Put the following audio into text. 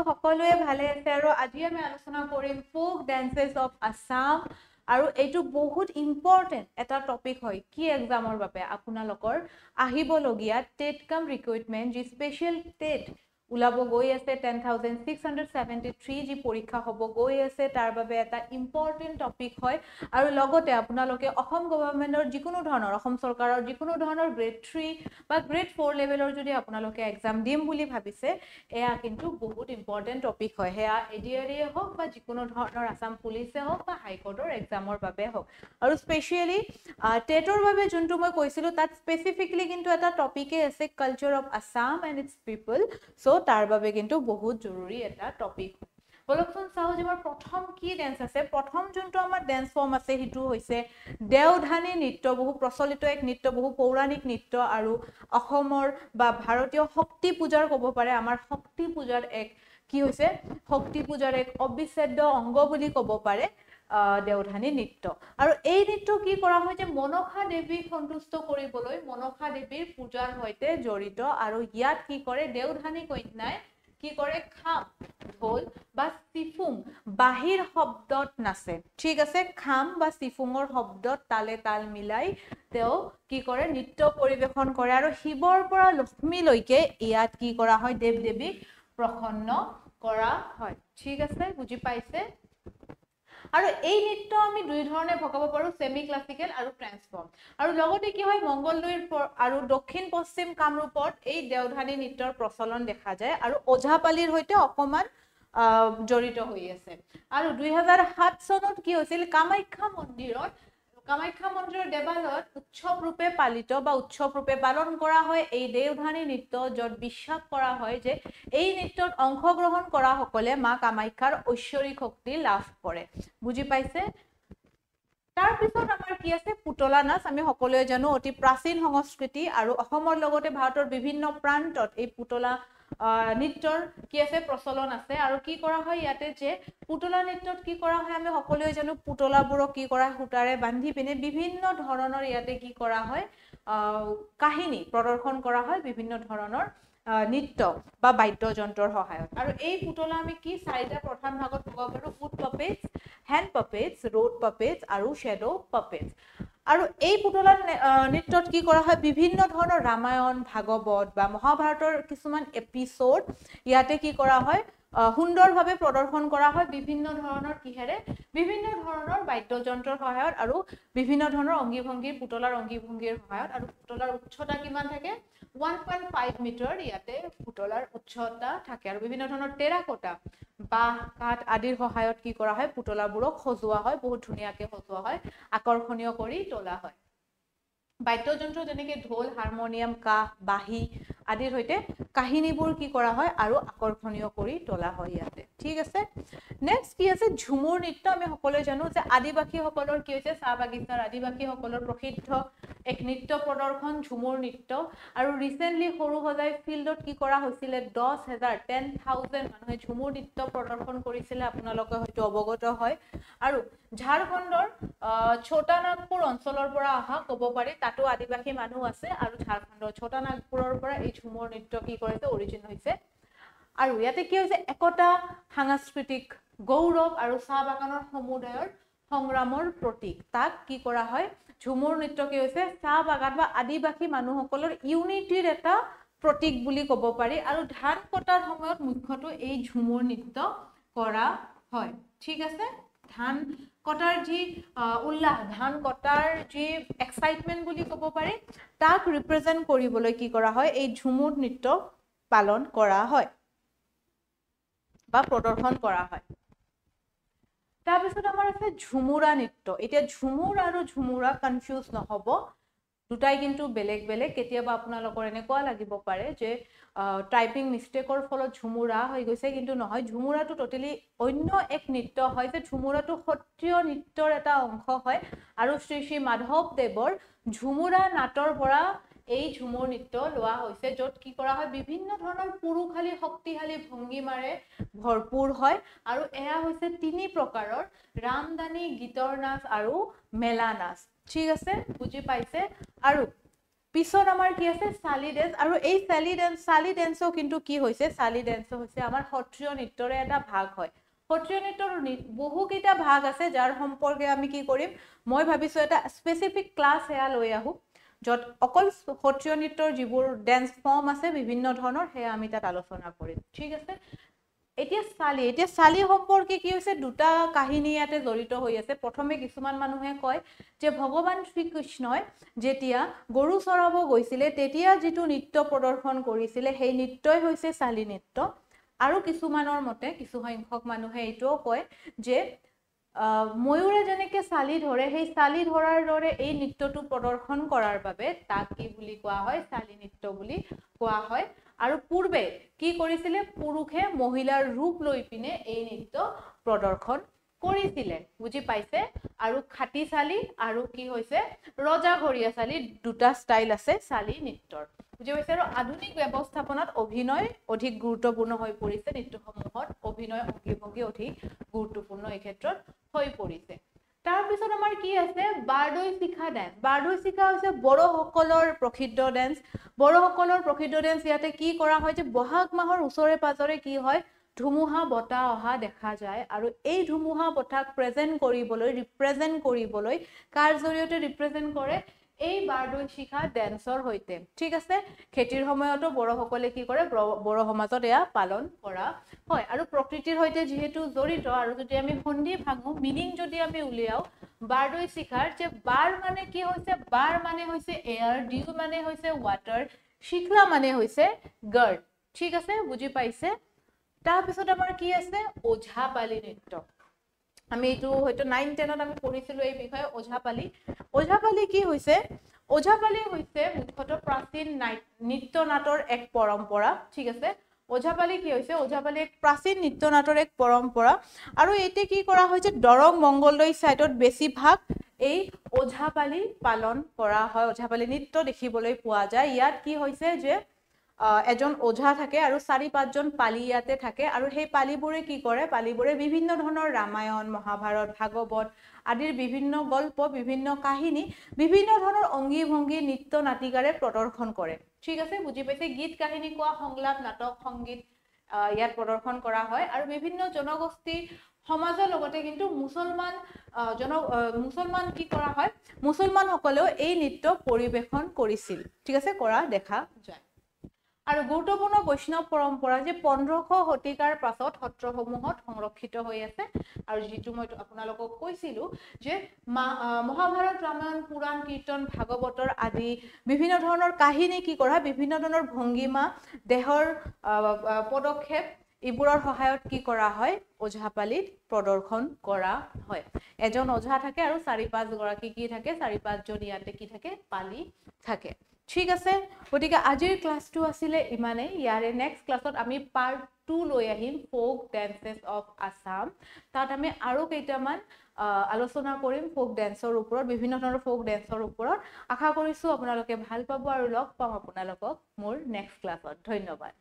সকলোৱে ভালে আছে আৰু আজি আমি আলোচনা কৰিম ফোক ডেন্সেস অফ আসাম আৰু এইটো বহুত ইম্পৰ্টেন্ট এটা টপিক হয় কি এক্সামৰ বাবে আপোনালোকৰ আহিবলগীয়া টেট কাম ৰিক্ৰুটমেন্ট যি স্পেশাল টেট উলাব গৈ আছে 10673 যি পৰীক্ষা হ'ব গৈ আছে তাৰ বাবে এটা ইম্পৰ্টেন্ট টপিক হয় আৰু লগতে আপোনালোকে অসম গভৰ্ণমেন্টৰ যিকোনো ধৰণৰ অসম চৰকাৰৰ যিকোনো ধৰণৰ গ্ৰেড 3 বা গ্ৰেড 4 লেভেলৰ যদি আপোনালোকে এক্সাম দিম বুলি ভাবিছে এয়া কিন্তু বহুত ইম্পৰ্টেন্ট টপিক হয় হেয়া এডিআৰএ হওক বা যিকোনো ধৰণৰ আসাম পুলিচে হওক বা হাইকোৰ্টৰ এক্সামৰ বাবে হওক আৰু স্পেশালি টেটৰ বাবে যোনটো মই কৈছিলো তাত স্পেসিফিকলি কিন্তু এটা টপিকে আছে culture of Assam and it's people so তাৰ বাবে কিন্তু বহুত জৰুৰী এটা টপিক বলকচোন চাও যে আমাৰ প্ৰথম কি ডেন্স আছে প্ৰথম যোনটো আমাৰ ডেন্স ফৰ্ম আছে হিটো হৈছে দেওধানী নৃত্য বহু প্ৰচলিত এক নৃত্য বহু পৌৰাণিক নৃত্য আৰু অসমৰ বা ভাৰতীয় শক্তি পূজাৰ ক'ব পাৰে আমাৰ শক্তি পূজাৰ এক কি হৈছে শক্তি পূজাৰ এক অবিচ্ছেদ্য অংগ বুলি ক'ব পাৰে দেওধানী নৃত্য আৰু এই নৃত্য কি কৰা হয় যে মনসা দেৱীক সন্তুষ্ট কৰিবলৈ মনসা দেৱীৰ পূজাৰ সৈতে জড়িত আৰু ইয়াত কি কৰে দেওধানী কন্যাই কি কৰে খাম ঢোল বা সিফুং বাহিৰ শব্দত নাচে ঠিক আছে খাম বা সিফুঙৰ শব্দত তালে তাল মিলাই তেও কি কৰে নৃত্য পৰিবেশন কৰে আৰু শিৱৰ পৰা লক্ষ্মীলৈকে ইয়াত কি কৰা হয় দেৱ দেৱীক প্ৰসন্ন কৰা হয় ঠিক আছে বুজি পাইছে আৰু এই নৃত্য আমি দুই ধৰণে ভগাব পাৰো সেমি ক্লাসিক্যাল আৰু ট্ৰান্সফৰ্ম আৰু লগতে কি হয় মংগলদৈৰ আৰু দক্ষিণ পশ্চিম কামৰূপত এই দেওধানী নৃত্যৰ প্ৰচলন দেখা যায় আৰু ওঝাপালিৰ হৈতে অকমান জড়িত হৈ আছে আৰু 2007 চনত কি হৈছিল কামাখ্যা মন্দিৰৰ দেৱালয়ত উৎসৱ ৰূপে পালিত বা উৎসৱ ৰূপে পালন কৰা হয় এই দেওধানী নৃত্য যত বিশ্বাস কৰা হয় যে এই নৃত্যত অংশগ্ৰহণ কৰা সকলে মা কামাখ্যাৰ ঐশ্বৰিক শক্তি লাভ কৰে বুজি পাইছে তাৰ পিছত আমাৰ কি আছে পুতলা নাচ আমি সকলোৱে জানো অতি প্ৰাচীন সংস্কৃতি আৰু অসমৰ লগতে ভাৰতৰ বিভিন্ন প্ৰান্তত এই পুতলা নৃত্যৰ কি আছে প্ৰচলন আছে আৰু কি কৰা হয় ইয়াতে যে পুতলা নৃত্যত কি কৰা হয় আমি সকলোৱে জানো পুতলাবোৰক কি কৰা হুটাৰে বান্ধি পিনে বিভিন্ন ধৰণৰ ইয়াতে কি কৰা হয় কাহিনী প্ৰদৰ্শন কৰা হয় বিভিন্ন ধৰণৰ নৃত্য বা বাদ্যযন্ত্ৰৰ সহায়ত আৰু এই পুতলা আমি কি চাৰিটা প্ৰধান ভাগত ভগাব পাৰো foot puppets hand puppets road puppets আৰু শ্যাডো পাপেটস আৰু এই পুতলা নৃত্যত কি কৰা হয় বিভিন্ন ধৰণৰ ৰামায়ণ ভাগৱত বা মহাভাৰতৰ কিছুমান এপিসোড ইয়াতে কি কৰা হয় সুন্দৰভাৱে প্ৰদৰ্শন কৰা হয় বিভিন্ন ধৰণৰ কিহেৰে বিভিন্ন ধৰণৰ বাদ্যযন্ত্ৰৰ সহায়ত আৰু বিভিন্ন ধৰণৰ অঙ্গীভঙ্গীৰ পুতলাৰ অঙ্গীভঙ্গীৰ সহায়ত আৰু পুতলাৰ উচ্চতা কিমান থাকে 1.5 মিটাৰ ইয়াতে পুতলাৰ উচ্চতা থাকে আৰু বিভিন্ন ধৰণৰ টেৰাকোটা বাহ কাঠ আদিৰ সহায়ত কি কৰা হয় পুতলাবোৰক সজোৱা হয় বহুত ধুনীয়াকৈ সজোৱা হয় আকৰ্ষণীয় কৰি তোলা হয় বাদ্যযন্ত্ৰ যেনেকৈ ঢোল হাৰমনিয়াম কাহ বাঁহী আদিৰ সৈতে কাহিনীবোৰ কি কৰা হয় আৰু আকৰ্ষণীয় কৰি তোলা হয় ইয়াতে ঠিক আছে নেক্সট কি আছে ঝুমুৰ নৃত্য আমি সকলোৱে জানো যে আদিবাসীসকলৰ কি হৈছে চাহ বাগিচাৰ আদিবাসীসকলৰ প্ৰসিদ্ধ এক নৃত্য প্ৰদৰ্শন ঝুমুৰ নৃত্য আৰু ৰিসেন্টলি সৰু সজাই ফিল্ডত কি কৰা হৈছিল 10,000 মানুহে ঝুমুৰ নৃত্য প্ৰদৰ্শন কৰিছিল আপোনালোকে হয়তো অৱগত হয় আৰু ঝাৰখণ্ডৰ ছোটা নাগপুৰ অঞ্চলৰ পৰা অহা ক'ব পাৰি তাতো আদিবাসী মানুহ আছে আৰু ঝাৰখণ্ডৰ ছোটা নাগপুৰৰ পৰা এই ঝুমুৰ নৃত্য কি কৰিছে অৰিজিন হৈছে আৰু ইয়াতে কি হৈছে একতা সাংস্কৃতিক গৌৰৱ আৰু চাহ বাগানৰ সমুদায়ৰ সংগ্ৰামৰ প্ৰতীক তাক কি কৰা হয় ঝুমুৰ নৃত্য কি হৈছে চাহ বাগান বা আদিবাসী মানুহসকলৰ ইউনিটিৰ এটা প্ৰতীক বুলি ক'ব পাৰি আৰু ধান কটাৰ সময়ত মুখ্যটো এই ঝুমুৰ নৃত্য কৰা হয় ঠিক আছে ধান কটাৰ যি উল্লাহ ধান কটাৰ যি এক্সাইটমেন্ট বুলি ক'ব পাৰি তাক ৰিপ্ৰেজেন্ট কৰিবলৈ কি কৰা হয় এই ঝুমুৰ নৃত্য পালন কৰা হয় বা প্ৰদৰ্শন কৰা হয় তাৰ পিছত আমাৰ আছে ঝুমুৰা নৃত্য এতিয়া ঝুমুৰ আৰু ঝুমুৰা কনফিউজ নহব দুটাই কিন্তু বেলেগ বেলেগ কেতিয়াবা আপোনালোকৰ এনেকুৱা লাগিব পাৰে যে টাইপিং মিস্টেকৰ ফলত ঝুমুৰা হৈ গৈছে কিন্তু নহয় ঝুমুৰাটো টোটালি অন্য এক নৃত্য হয় যে ঝুমুৰাটো সত্ৰীয় নৃত্যৰ এটা অংশ হয় আৰু শ্ৰী শ্ৰী মাধৱদেৱৰ ঝুমুৰা নাটৰ পৰা এই ঝুমুৰ নৃত্য লোৱা হৈছে য'ত কি কৰা হয় বিভিন্ন ধৰণৰ পুৰুষালী শক্তিশালী ভংগীমাৰে ভৰপুৰ হয় আৰু এয়া হৈছে তিনি প্ৰকাৰৰ ৰামদানি গীতৰ নাচ আৰু মেলা নাচ ঠিক আছে বুজি পাইছে আৰু পিছত আমাৰ কি আছে চালি ডেন্স আৰু এই চালি ডেন্সও কিন্তু কি হৈছে চালি ডেন্সও হৈছে আমাৰ সত্ৰীয় নৃত্যৰে এটা ভাগ হয় সত্ৰীয় নৃত্যৰ বহুকেইটা ভাগ আছে যাৰ সম্পৰ্কে আমি কি কৰিম মই ভাবিছো এটা স্পেসিফিক ক্লাস হেয়া লৈ আহো যত অকল সত্ৰীয় নৃত্যৰ যিবোৰ ডেন্স ফৰ্ম আছে বিভিন্ন ধৰণৰ হেয়া আমি তাত আলোচনা কৰিম ঠিক আছে এতিয়া চালি সম্পৰ্কে কি হৈছে দুটা কাহিনী ইয়াতে জড়িত হৈ আছে প্ৰথমে কিছুমান মানুহে কয় যে ভগৱান শ্ৰীকৃষ্ণই যেতিয়া গৰু চৰাব গৈছিলে তেতিয়া যেটো নৃত্য প্ৰদৰ্শন কৰিছিলে সেই নৃত্যই হৈছে চালি নৃত্য আৰু কিছুমানৰ মতে কিছু সংখ্যক মানুহে এটোও কয় যে ময়ূৰে যেনেকে চালি ধৰে সেই চালি ধৰাৰ দৰে এই নৃত্যটো প্ৰদৰ্শন কৰাৰ বাবে তাক কি বুলি কোৱা হয় চালি নৃত্য বুলি কোৱা হয় আৰু পূৰ্বে কি কৰিছিলে পুৰুষে মহিলাৰ ৰূপ লৈ পিনে এই নৃত্য প্ৰদৰ্শন কৰিছিলে বুজি পাইছে আৰু খাটি চালি আৰু কি হৈছে ৰজা ঘৰিয়া চালি দুটা ষ্টাইল আছে চালি নৃত্যৰ বুজি পাইছে আৰু আধুনিক ব্যৱস্থাপনাত অভিনয় অধিক গুৰুত্বপূৰ্ণ হৈ পৰিছে নৃত্যসমূহত অভিনয় অংগী অধিক গুৰুত্বপূৰ্ণ এই ক্ষেত্ৰত হৈ পৰিছে তাৰ পিছত আমাৰ কি আছে বাৰদৈ শিখা ডেন্স বাৰদৈ শিখা হৈছে বড়োসকলৰ প্ৰসিদ্ধ ডেন্স বড়োসকলৰ প্ৰসিদ্ধ ডেন্স ইয়াতে কি কৰা হয় যে বহাগ মাহৰ ওচৰে পাজৰে কি হয় ধুমুহা বতাহ অহা দেখা যায় আৰু এই ধুমুহা বতাহক ৰিপ্ৰেজেন্ট কৰিবলৈ কাৰ জৰিয়তে ৰিপ্ৰেজেন্ট কৰে এই বাৰদৈ শিখা ডেন্সৰ হৈতে ঠিক আছে খেতিৰ সময়তো বড়োসকলে কি কৰে বড়ো সমাজত এয়া পালন কৰা হয় আৰু প্ৰকৃতিৰ হৈতে যেহেতু জড়িত আৰু যদি আমি সন্ধি ভাঙো মিনিং যদি আমি উলিয়াও বাৰদৈ শিখাৰ যে বাৰ মানে কি হৈছে বাৰ মানে হৈছে এয়াৰ ডিউ মানে হৈছে ওয়াটাৰ শিখলা মানে হৈছে গাৰ্ড ঠিক আছে বুজি পাইছে তাৰ পিছত আমাৰ কি আছে ওঝাপালি নৃত্য আমি এটো হয়তো 9 10 ত আমি পঢ়িছিলো এই বিষয়ে ওঝাপালি কি হৈছে ওঝাপালি হৈছে মুখ্যতঃ প্ৰাচীন নৃত্য নাটৰ এক পৰম্পৰা ঠিক আছে ওঝাপালি কি হৈছে ওঝাপালি এক প্ৰাচীন নৃত্য নাটৰ এক পৰম্পৰা আৰু এতে কি কৰা হৈছে দৰং মংগলদৈ সাইডত বেছি ভাগ এই ওঝাপালি পালন কৰা হয় ওঝাপালি নৃত্য দেখিবলৈ পোৱা যায় ইয়াত কি হৈছে যে এজন ওঝা থাকে আৰু 4-5 জন পালি ইয়াতে থাকে আৰু সেই পালিবোৰে কি কৰে পালিবোৰে বিভিন্ন ধৰণৰ ৰামায়ণ মহাভাৰত ভাগৱত আদিৰ বিভিন্ন গল্প বিভিন্ন কাহিনী বিভিন্ন ধৰণৰ অংগী ভংগী নৃত্য নাটিকাৰে প্ৰদৰ্শন কৰে ঠিক আছে বুজি পাইছে গীত কাহিনী কোৱা সংলাপ নাটক সংগীত ইয়াত প্ৰদৰ্শন কৰা হয় আৰু বিভিন্ন জনগোষ্ঠী সমাজৰ লগতে কিন্তু মুছলমান কি কৰা হয় মুছলমান সকলেও এই নৃত্য পৰিবেশন কৰিছিল ঠিক আছে কৰা দেখা যায় আৰু গুৰুত্বপূৰ্ণ বৈষ্ণৱ পৰম্পৰা যে 1500 শতিকাৰ পাছত সত্ৰসমূহত সংৰক্ষিত হৈ আছে আৰু যেটো মই আপোনালোকক কৈছিলো যে মহাভাৰত ৰামায়ণ পুৰাণ কীৰ্তন ভাগৱতৰ আদি বিভিন্ন ধৰণৰ কাহিনী কি কৰা বিভিন্ন ধৰণৰ ভংগীমা দেহৰ পদক্ষেপ ইবোৰৰ সহায়ত কি কৰা হয় ওঝাপালিত প্ৰদৰ্শন কৰা হয় এজন ওঝা থাকে আৰু 4-5 গৰাকী কি থাকে 4-5 জন ইয়াতে কি থাকে পালি থাকে ঠিক আছে গতিকে আজিৰ ক্লাসটো আছিলে ইমানে ইয়াৰে নেক্সট ক্লাসত আমি পাৰ্ট 2 লৈ আহিম ফোক ডেন্সেস অফ আসাম তাত আমি আৰু কেইটামান আলোচনা কৰিম ফোক ডেন্সৰ ওপৰত বিভিন্ন ধৰণৰ ফোক ডেন্সৰ ওপৰত আশা কৰিছো আপোনালোকে ভাল পাব আৰু লগ পাম আপোনালোকক মোৰ নেক্সট ক্লাসত ধন্যবাদ